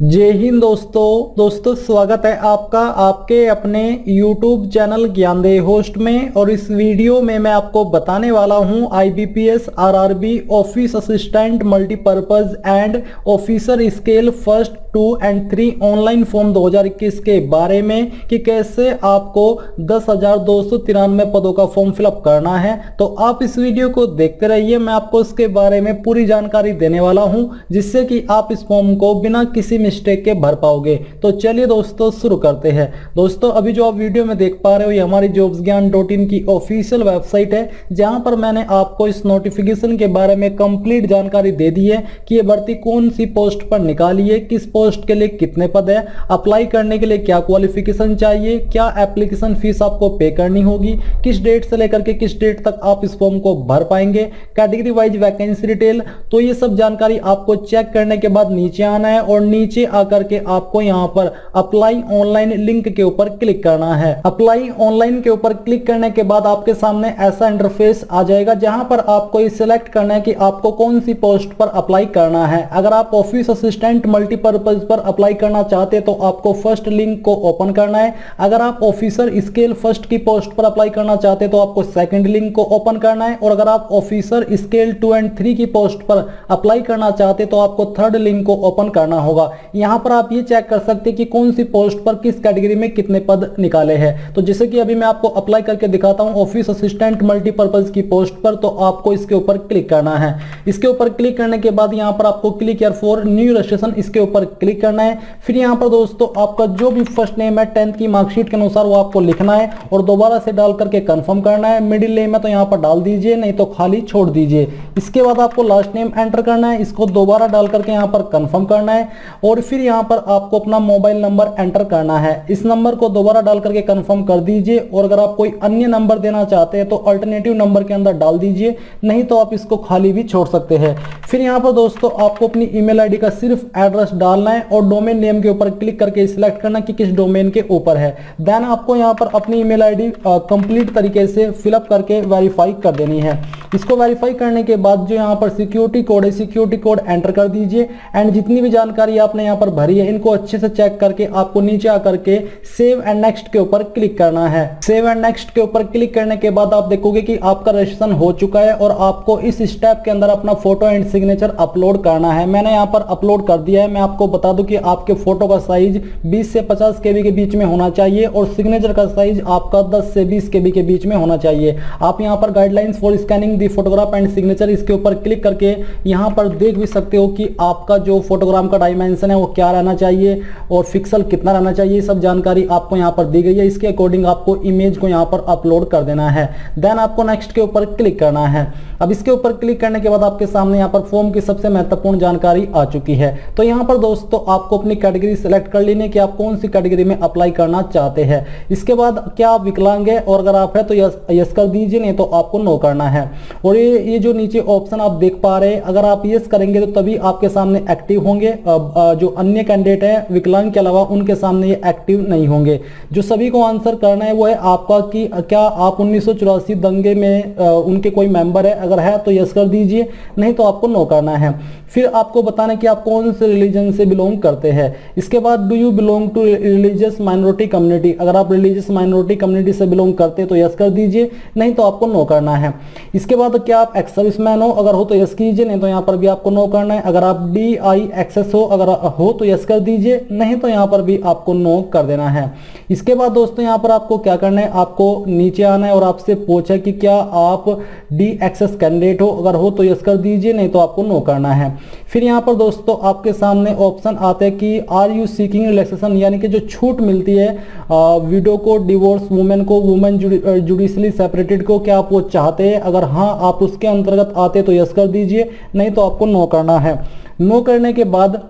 जय हिंद दोस्तों स्वागत है आपका आपके अपने YouTube चैनल ज्ञानदेह होस्ट में। और इस वीडियो में मैं आपको बताने वाला हूं IBPS RRB office assistant multipurpose and officer scale first 2 and 3 online form 2021 के बारे में कि कैसे आपको 10,293 पदों का फॉर्म फिलअप करना है। तो आप इस वीडियो को देखते रहिए, मैं आपको इसके बारे में पूरी जानकारी देने वाला हूं जिससे कि आप इस फॉर्म को बिना किसी मिस्टेक के भर पाओगे। तो चलिए दोस्तों शुरू करते हैं। दोस्तों अभी जो आप वीडियो में देख पा रहे हो ये हमारी jobsgyan.in की ऑफिशियल वेबसाइट है जहां पर मैंने आपको इस नोटिफिकेशन के बारे में कंप्लीट जानकारी दे दी है कि ये भर्ती कौन सी पोस्ट पर निकाली है, किस पोस्ट के लिए कितने पद है, अप्लाई करने के लिए क्या क्वालिफिकेशन चाहिए, क्या एप्लीकेशन फीस आपको पे करनी होगी, किस डेट से लेकर के किस डेट तक आप इस फॉर्म को भर पाएंगे, कैटेगरी वाइज वैकेंसी डिटेल। तो ये सब जानकारी आपको चेक करने के बाद नीचे आना है और नीचे आकर के आपको यहां पर अप्लाई ऑनलाइन लिंक के ऊपर क्लिक करना है। अप्लाई ऑनलाइन के ऊपर क्लिक करने के बाद आपके सामने ऐसा इंटरफेस आ जाएगा जहां पर आपको ये सिलेक्ट करना है कि आपको कौन सी पोस्ट पर अप्लाई करना है। अगर आप ऑफिस असिस्टेंट मल्टीपर्पज पर अप्लाई करना चाहते हैं तो आपको फर्स्ट लिंक को ओपन करना है। अगर आप ऑफिसर स्केल फर्स्ट की पोस्ट पर अप्लाई करना चाहते हैं तो आपको सेकंड लिंक को ओपन करना है। और अगर आप ऑफिसर स्केल 2 एंड 3 की पोस्ट पर अप्लाई करना चाहते हैं तो आपको थर्ड लिंक को ओपन करना होगा। यहां पर आप ये चेक कर सकते हैं कि कौन सी पोस्ट पर किस कैटेगरी में कितने पद निकाले हैं। तो जैसे कि अभी मैं आपको अप्लाई करके दिखाता हूं ऑफिस असिस्टेंट मल्टीपर्पज की पोस्ट पर, तो आपको इसके ऊपर क्लिक करना है। इसके ऊपर क्लिक करने के बाद यहां पर आपको click here for new registration इसके ऊपर क्लिक करना है। फिर यहां पर दोस्तों आपका जो भी फर्स्ट नेम है 10th की मार्कशीट के अनुसार वो आपको लिखना है और दोबारा से डाल करके कंफर्म करना है। मिडिल नेम है तो यहां पर डाल दीजिए, नहीं तो खाली छोड़ दीजिए। इसके बाद आपको लास्ट नेम एंटर करना है, इसको दोबारा डाल करके यहां पर कंफर्म करना है। और फिर यहां पर आपको अपना मोबाइल नंबर एंटर करना है, इस नंबर को दोबारा डाल करके कंफर्म कर दीजिए। और अगर आप कोई अन्य नंबर देना चाहते हैं तो अल्टरनेटिव नंबर के अंदर डाल दीजिए, नहीं तो आप इसको खाली भी छोड़ सकते हैं। फिर यहां पर दोस्तों आपको अपनी ईमेल आईडी का सिर्फ एड्रेस डालना है और डोमेन नेम के ऊपर क्लिक करके सिलेक्ट करना कि किस डोमेन के ऊपर है। देन आपको यहां पर अपनी ईमेल आईडी कंप्लीट तरीके से फिलअप करके वेरीफाई कर देनी है। इसको वेरीफाई करने के बाद जो यहां पर सिक्योरिटी कोड है, सिक्योरिटी कोड एंटर कर दीजिए। एंड जितनी भी जानकारी आपने यहां पर भरी है इनको अच्छे से चेक करके आपको नीचे आकर के सेव एंड नेक्स्ट के ऊपर क्लिक करना है। सेव एंड नेक्स्ट के ऊपर क्लिक करने के बाद आप देखोगे कि आपका रजिस्ट्रेशन हो चुका है और आपको इस स्टेप के अंदर अपना फोटो एंड सिग्नेचर अपलोड करना है। मैंने यहां पर अपलोड कर दिया है। मैं आपको बता दूं कि आपके फोटो का साइज 20 से 50 KB के बीच में होना चाहिए और सिग्नेचर का साइज आपका 10 से 20 KB के बीच में होना चाहिए। आप यहां पर guidelines for scanning the photograph and signature इसके ऊपर क्लिक करके यहां पर देख भी सकते हो कि आपका जो फोटोग्राम का डायमेंशन है वो क्या रहना चाहिए और पिक्सल कितना रहना चाहिए, ये सब जानकारी आपको यहां पर दी गई है। इसके अकॉर्डिंग आपको इमेज को यहां पर अपलोड कर देना है। देन आपको नेक्स्ट के ऊपर क्लिक करना है। अब इसके ऊपर क्लिक करने के बाद आपके सामने यहां पर फॉर्म की सबसे महत्वपूर्ण जानकारी आ चुकी है। तो यहां पर दोस्तों आपको अपनी कैटेगरी सिलेक्ट कर लेनी है कि आप कौन सी कैटेगरी में अप्लाई करना चाहते हैं। इसके बाद क्या आप विकलांग है और अगर आप है तो यस कर दीजिए, नहीं तो आपको नो करना है। और ये जो नीचे ऑप्शन आप देख पा रहे हैं, अगर आप यस करेंगे तो तभी आपके सामने एक्टिव होंगे। जो अन्य कैंडिडेट है विकलांग के अलावा उनके सामने ये एक्टिव नहीं होंगे। जो सभी को आंसर करना है वो है आपका कि क्या आप 1984 दंगे में उनके कोई मेंबर है, अगर है तो यस कर दीजिए, नहीं तो आपको नो करना है। फिर आपको बताना कि आप कौन से रिलीजन से बिलोंग करते हैं। इसके बाद do you belong to religious minority community, अगर आप रिलीजियस माइनॉरिटी कम्युनिटी से बिलोंग करते हैं तो यस कर दीजिए, नहीं तो आपको नो करना है। इसके बाद क्या आप एक्स सर्विसमैन हो, अगर हो तो यस कीजिए, नहीं तो यहाँ पर भी आपको नो करना है। अगर आप DIXS हो, अगर हो तो यस कर दीजिए, नहीं तो यहाँ पर भी आपको नो कर देना है। इसके बाद दोस्तों यहाँ पर आपको क्या करना है, आपको नीचे आना है और आपसे पूछा कि क्या आप DXS कैंडिडेट हो, अगर हो तो यस कर दीजिए, नहीं तो आपको नो करना है। फिर यहाँ पर दोस्तों आपके सामने ऑप्शन आते हैं कि आर यू सीकिंग रिलैक्सेशन, यानी कि जो छूट मिलती है विडो को, डिवोर्स वुमेन को, वुमेन जुडिशली सेपरेटेड को, क्या आप वो चाहते हैं। अगर हाँ आप उसके अंतर्गत आते तो यस कर दीजिए, नहीं तो आपको नो करना है। नो करने के बाद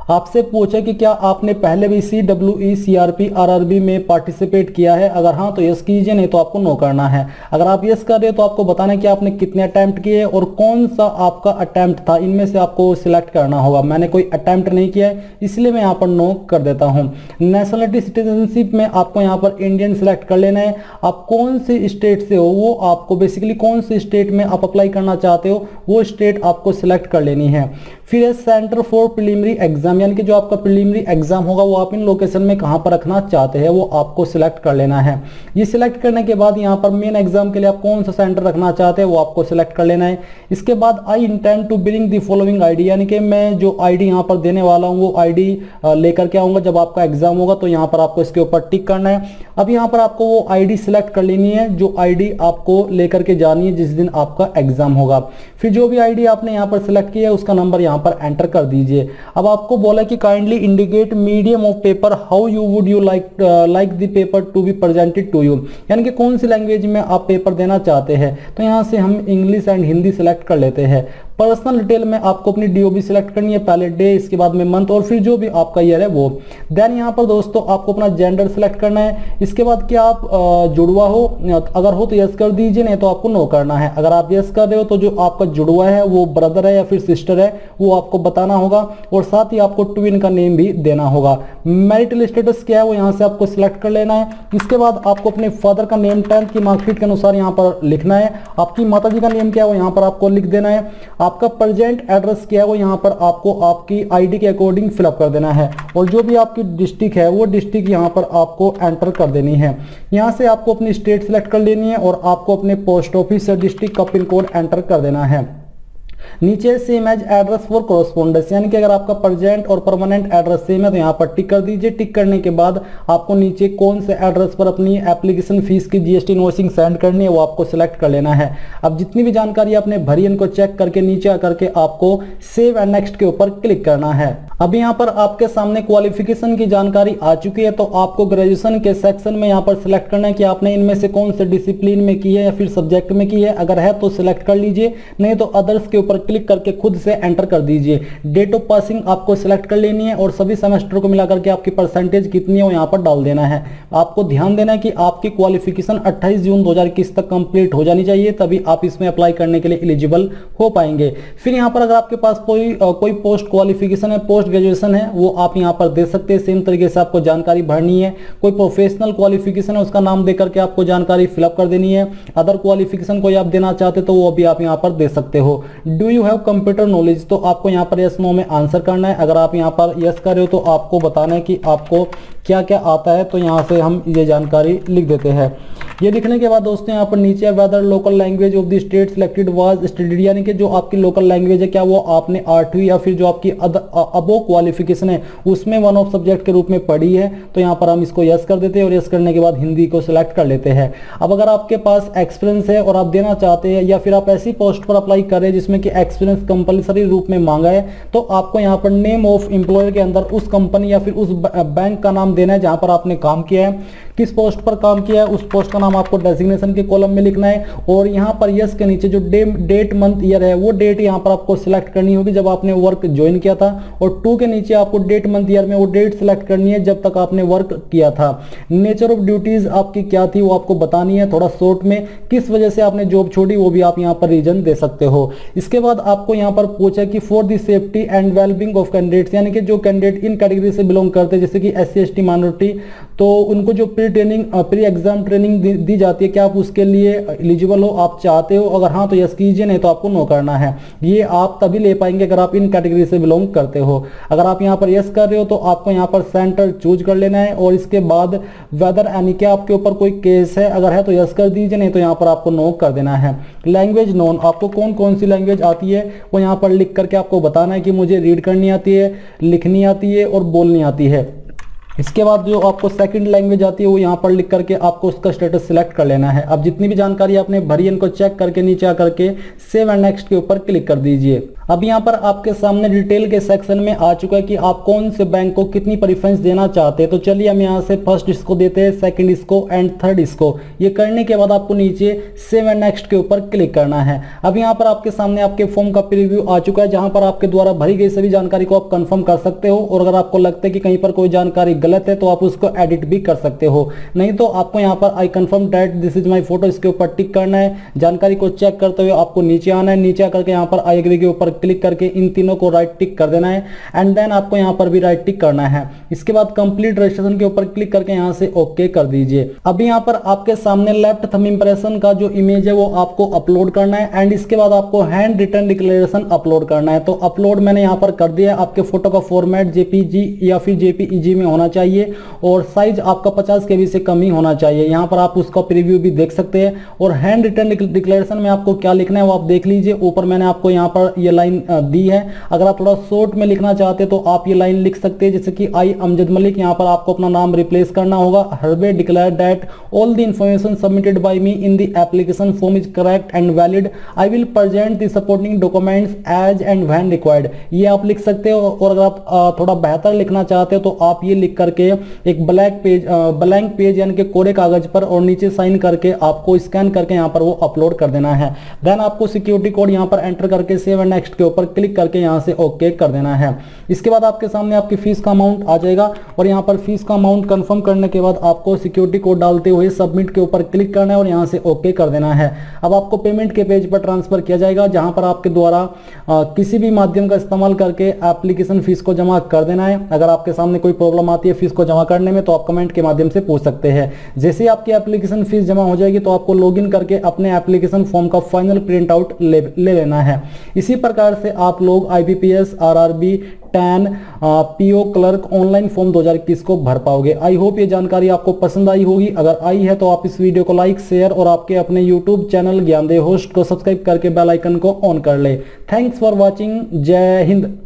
आपसे पूछा कि क्या आपने पहले भी CWE CRP RRB में पार्टिसिपेट किया है, अगर हाँ तो यस कीजिए, नहीं तो आपको नो करना है। अगर आप यस कर रहे हो तो आपको बताना है कि आपने कितने अटेम्प्ट किए और कौन सा आपका अटेम्प्ट था, इनमें से आपको सिलेक्ट करना होगा। मैंने कोई अटेम्प्ट नहीं किया है इसलिए मैं यहाँ पर नो कर देता हूँ। नेशनलिटी सिटीजनशिप में आपको यहाँ पर इंडियन सिलेक्ट कर लेना है। आप कौन से स्टेट से हो वो आपको बेसिकली कौन से स्टेट में आप अप्लाई करना चाहते हो वो स्टेट आपको सिलेक्ट कर लेनी है। फिर है सेंटर फॉर प्रीलिमिनरी एग्जाम, यानी कि जो आपका प्रीलिमिनरी एग्जाम होगा वो आप इन लोकेशन में कहाँ पर रखना चाहते हैं वो आपको सिलेक्ट कर लेना है। ये सिलेक्ट करने के बाद यहाँ पर मेन एग्जाम के लिए आप कौन सा सेंटर रखना चाहते हैं वो आपको सिलेक्ट कर लेना है। इसके बाद I intend to bring the following ID, यानी कि मैं जो आईडी यहाँ पर देने वाला हूँ वो आईडी लेकर के आऊंगा जब आपका एग्जाम होगा, तो यहाँ पर आपको इसके ऊपर टिक करना है। अब यहाँ पर आपको वो आईडी सिलेक्ट कर लेनी है जो आईडी आपको लेकर के जानी है जिस दिन आपका एग्जाम होगा। फिर जो भी आईडी आपने यहाँ पर सिलेक्ट किया है उसका नंबर यहाँ पर एंटर कर दीजिए। अब आपको बोला कि kindly indicate medium of paper, how you would you like the paper to be presented to you, यानी कि कौन सी लैंग्वेज में आप पेपर देना चाहते हैं। तो यहाँ से हम इंग्लिश एंड हिंदी सिलेक्ट कर लेते हैं। पर्सनल डिटेल में आपको अपनी डीओबी सिलेक्ट करनी है, पहले डे, इसके बाद में मंथ और फिर जो भी आपका ईयर है वो। देन यहाँ पर दोस्तों आपको अपना जेंडर सिलेक्ट करना है। इसके बाद क्या आप जुड़वा हो, अगर हो तो यस कर दीजिए, नहीं तो आपको नो करना है। अगर आप यस कर रहे हो तो जो आपका जुड़वा है वो ब्रदर है या फिर सिस्टर है वो आपको बताना होगा, और साथ ही आपको ट्विन का नेम भी देना होगा। मैरिटल स्टेटस क्या है वो यहाँ से आपको सिलेक्ट कर लेना है। इसके बाद आपको अपने फादर का नेम 10th की मार्कशीट के अनुसार यहाँ पर लिखना है। आपकी माता जी का नेम क्या है वो यहाँ पर आपको लिख देना है। आपका प्रेजेंट एड्रेस क्या है वो यहाँ पर आपको आपकी आईडी के अकॉर्डिंग फिलअप कर देना है, और जो भी आपकी डिस्ट्रिक्ट है वो डिस्ट्रिक्ट यहाँ पर आपको एंटर कर देनी है। यहाँ से आपको अपनी स्टेट सिलेक्ट कर लेनी है और आपको अपने पोस्ट ऑफिस या डिस्ट्रिक्ट का पिन कोड एंटर कर देना है। नीचे same as address for correspondence, यानी कि अगर आपका प्रेजेंट और परमानेंट एड्रेस सेम है तो यहाँ पर टिक कर दीजिए। टिक करने के बाद आपको नीचे कौन से एड्रेस पर अपनी एप्लीकेशन फीस की जीएसटी इनवॉइसिंग सेंड करनी है वो आपको सिलेक्ट कर लेना है। अब जितनी भी जानकारी आपने भरी इनको चेक करके नीचे आकर के आपको सेव एंड नेक्स्ट के ऊपर क्लिक करना है। अब यहाँ पर आपके सामने क्वालिफिकेशन की जानकारी आ चुकी है, तो आपको ग्रेजुएशन के सेक्शन में यहाँ पर सिलेक्ट करना है कि आपने इनमें से कौन से डिसिप्लिन में की है या फिर सब्जेक्ट में की है। अगर है तो सिलेक्ट कर लीजिए, नहीं तो अदर्स के ऊपर क्लिक करके खुद से एंटर कर दीजिए। डेट ऑफ पासिंग आपको सिलेक्ट कर लेनी है और सभी सेमेस्टर को मिलाकर के आपकी परसेंटेज कितनी है वो यहाँ पर डाल देना है। आपको ध्यान देना है कि आपकी क्वालिफिकेशन 28 जून 2021 तक कंप्लीट हो जानी चाहिए, तभी आप इसमें अप्लाई करने के लिए एलिजिबल हो पाएंगे। फिर यहाँ पर अगर आपके पास कोई पोस्ट क्वालिफिकेशन है, पोस्ट ग्रेजुएशन है, वो आप यहाँ पर दे सकते हैं। सेम तरीके से आपको जानकारी भरनी है। कोई प्रोफेशनल क्वालिफिकेशन है उसका नाम देकर के आपको जानकारी फिलअप कर देनी है। अदर क्वालिफिकेशन कोई आप देना चाहते तो वो भी आप यहाँ पर दे सकते हो। Do you have computer knowledge, तो आपको यहाँ पर यस नो में आंसर करना है। अगर आप यहाँ पर यस कर रहे हो तो आपको बताना है कि आपको क्या क्या आता है, तो यहाँ से हम ये जानकारी लिख देते हैं। ये लिखने के बाद दोस्तों यहाँ पर नीचे whether local language of the state selected was studied, यानी कि जो आपकी लोकल लैंग्वेज है क्या वो आपने 8वीं या फिर जो आपकी अबो क्वालिफिकेशन है उसमें वन ऑफ सब्जेक्ट के रूप में पढ़ी है, तो यहाँ पर हम इसको यस कर देते हैं और यस करने के बाद हिंदी को सिलेक्ट कर लेते हैं। अब अगर आपके पास एक्सपीरियंस है और आप देना चाहते हैं या फिर आप ऐसी पोस्ट पर अप्लाई कर रहे हैं जिसमें कि एक्सपीरियंस कंपलसरी रूप में मांगा है, तो आपको यहाँ पर नेम ऑफ एम्प्लॉयर के अंदर उस कंपनी या फिर उस बैंक का नाम देना है जहां पर आपने काम किया है, किस पोस्ट पर काम किया है उस पोस्ट का नाम आपको डेजिग्नेशन के कॉलम में लिखना है। और यहाँ पर यस के नीचे जो डेट मंथ ईयर है वो डेट यहाँ पर आपको सिलेक्ट करनी होगी जब आपने वर्क ज्वाइन किया था, और 2 के नीचे आपको डेट मंथ ईयर में वो डेट सिलेक्ट करनी है जब तक आपने वर्क किया था। नेचर ऑफ ड्यूटीज आपकी क्या थी वो आपको बतानी है, थोड़ा शॉर्ट में किस वजह से आपने जॉब छोड़ी वो भी आप यहाँ पर रीजन दे सकते हो। इसके बाद आपको यहाँ पर पूछा कि for the safety and wellbeing of candidates, यानी कि जो कैंडिडेट इन कैटेगरी से बिलोंग करते हैं जैसे कि SC ST माइनॉरिटी, तो उनको जो प्री एग्जाम ट्रेनिंग दी जाती है क्या आप उसके लिए एलिजिबल हो, आप चाहते हो? अगर हाँ तो यस कीजिए, नहीं तो आपको नो करना है। ये आप तभी ले पाएंगे अगर आप इन कैटेगरी से बिलोंग करते हो। अगर आप यहाँ पर यस कर रहे हो तो आपको यहाँ पर सेंटर चूज कर लेना है, और इसके बाद वेदर यानी कि आपके ऊपर कोई केस है, अगर है तो यस कर दीजिए, नहीं तो यहाँ पर आपको नो कर देना है। लैंग्वेज नोन, आपको कौन कौन सी लैंग्वेज आती है वो यहाँ पर लिख करके आपको बताना है कि मुझे रीड करनी आती है, लिखनी आती है और बोलनी आती है। इसके बाद जो आपको सेकंड लैंग्वेज आती है वो यहाँ पर लिख करके आपको उसका स्टेटस सिलेक्ट कर लेना है। अब जितनी भी जानकारी आपने भरी इनको चेक करके नीचे आकर के सेव एंड नेक्स्ट के ऊपर क्लिक कर दीजिए। अब यहाँ पर आपके सामने डिटेल के सेक्शन में आ चुका है कि आप कौन से बैंक को कितनी प्रेफरेंस देना चाहते हैं। तो चलिए हम यहाँ से फर्स्ट इसको देते हैं, सेकंड इसको एंड थर्ड इसको। ये करने के बाद आपको नीचे सेव एंड नेक्स्ट के ऊपर क्लिक करना है। अब यहाँ पर आपके सामने आपके फॉर्म का प्रीव्यू आ चुका है जहां पर आपके द्वारा भरी गई सभी जानकारी को आप कंफर्म कर सकते हो, और अगर आपको लगता है कि कहीं पर कोई जानकारी गलत है तो आप उसको एडिट भी कर सकते हो। नहीं तो आपको यहाँ पर I confirm that this is my photo इसके ऊपर टिक करना है। जानकारी को चेक करते हुए आपको नीचे आना है, नीचे आकर के यहाँ पर आई एग्री के ऊपर क्लिक करके इन तीनों को राइट टिक कर देना है एंड देन आपको यहाँ पर भी राइट टिक करना है। इसके बाद कंप्लीट रजिस्ट्रेशन के ऊपर क्लिक करके यहाँ से ओके कर दीजिए। अभी यहाँ पर आपके सामने लेफ्ट थंब इंप्रेशन का जो इमेज है वो आपको अपलोड करना है एंड इसके बाद आपको हैंड रिटन डिक्लेरेशन अपलोड करना है। तो अपलोड मैंने यहाँ पर कर दिया है। आपके फोटो का फॉर्मेट जेपीजी या फिर जेपीईजी में होना चाहिए और साइज आपका 50 केबी से कम ही होना चाहिए। यहाँ पर आप उसका प्रीव्यू भी देख सकते हैं। और हैंड रिटन डिक्लेरेशन में आपको क्या लिखना है वो आप देख लीजिए। ऊपर मैंने आपको यहाँ पर ये लाइन दी है। अगर आप थोड़ा शॉर्ट में लिखना चाहते हैं तो आप ये लाइन लिख सकते हैं, जैसे कि आई अमजद मलिक। यहाँ पर आपको अपना नाम रिप्लेस करना होगा। Hereby declare that all the information submitted by me in the application form is correct and valid. I will present the supporting documents as and when required. ये आप लिख सकते हो। और अगर आप थोड़ा बेहतर लिखना चाहते हो तो आप ये लिख करके एक ब्लैंक पेज यानी कि कोरे कागज पर और नीचे साइन करके आपको स्कैन करके यहाँ पर वो अपलोड कर देना है। देन आपको सिक्योरिटी कोड यहाँ पर एंटर करके सेव एंड नेक्स्ट के ऊपर क्लिक करके यहाँ से ओके कर देना है। इसके बाद आपके सामने आपकी फीस का अमाउंट आ जाएगा और यहाँ पर फीस का अमाउंट कंफर्म करने के बाद आपको सिक्योरिटी कोड डालते हुए सबमिट के ऊपर क्लिक करना है और यहाँ से ओके कर देना है। अब आपको पेमेंट के पेज पर ट्रांसफर किया जाएगा, जहाँ पर आपके द्वारा किसी भी माध्यम का इस्तेमाल करके एप्लीकेशन फीस को जमा कर देना है। अगर आपके सामने कोई प्रॉब्लम आती है फीस को जमा करने में तो आप कमेंट के माध्यम से पूछ सकते हैं। जैसे ही आपकी एप्लीकेशन फीस जमा हो जाएगी तो आपको लॉगिन करके अपने एप्लीकेशन फॉर्म का फाइनल प्रिंट आउट ले लेना है। इसी प्रकार से आप लोग IBPS, RRB, tan, PO clerk online form 2021 को भर पाओगे। आई होप ये जानकारी आपको पसंद आई होगी। अगर आई है तो आप इस वीडियो को लाइक, शेयर और आपके अपने यूट्यूब चैनल ज्ञानदेव होस्ट को सब्सक्राइब करके बेल आइकन को ऑन कर ले। Thanks for watching. जय हिंद।